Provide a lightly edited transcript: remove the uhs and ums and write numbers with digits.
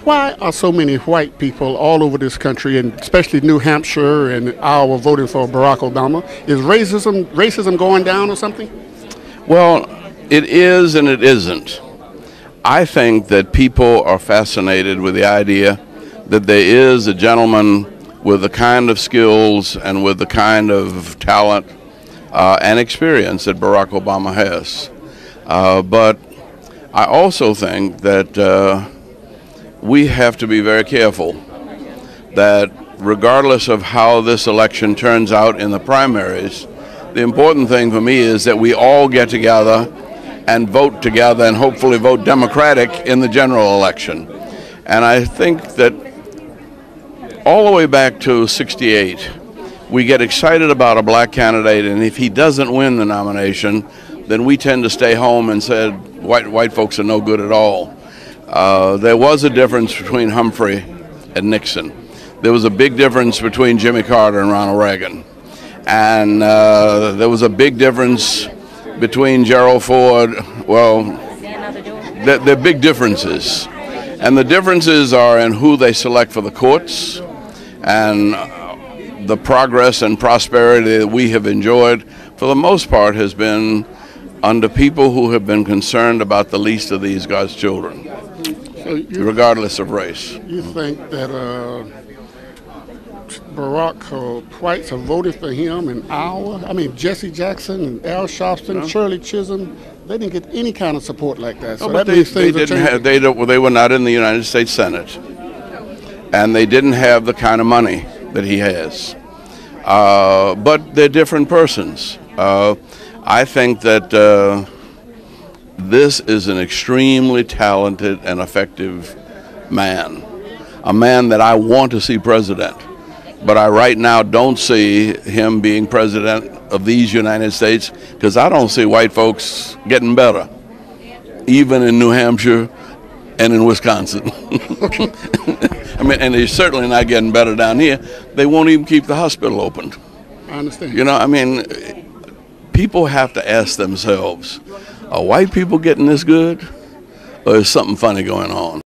Why are so many white people all over this country, and especially New Hampshire and Iowa, voting for Barack Obama? Is racism going down or something? Well, it is and it isn't. I think that people are fascinated with the idea that there is a gentleman with the kind of skills and with the kind of talent and experience that Barack Obama has. But I also think that we have to be very careful that regardless of how this election turns out in the primaries, the important thing for me is that we all get together and vote together and hopefully vote Democratic in the general election. And I think that all the way back to '68, we get excited about a black candidate, and if he doesn't win the nomination, then we tend to stay home and said white folks are no good at all. There was a difference between Humphrey and Nixon. There was a big difference between Jimmy Carter and Ronald Reagan. And there was a big difference between Gerald Ford. Well, they're big differences. And the differences are in who they select for the courts and the progress and prosperity that we have enjoyed, for the most part, has been under people who have been concerned about the least of these God's children, regardless of race. You think that Barack whites have voted for him in Iowa? I mean, Jesse Jackson and Al Sharpton, Shirley Chisholm, they didn't get any kind of support like that. So no, but they were not in the United States Senate, and they didn't have the kind of money that he has. But they're different persons. I think that this is an extremely talented and effective man, a man that I want to see president. But I right now don't see him being president of these United States, because I don't see white folks getting better, even in New Hampshire and in Wisconsin. I mean, and they're certainly not getting better down here. They won't even keep the hospital open. I understand. You know, I mean, people have to ask themselves, are white people getting this good, or is something funny going on?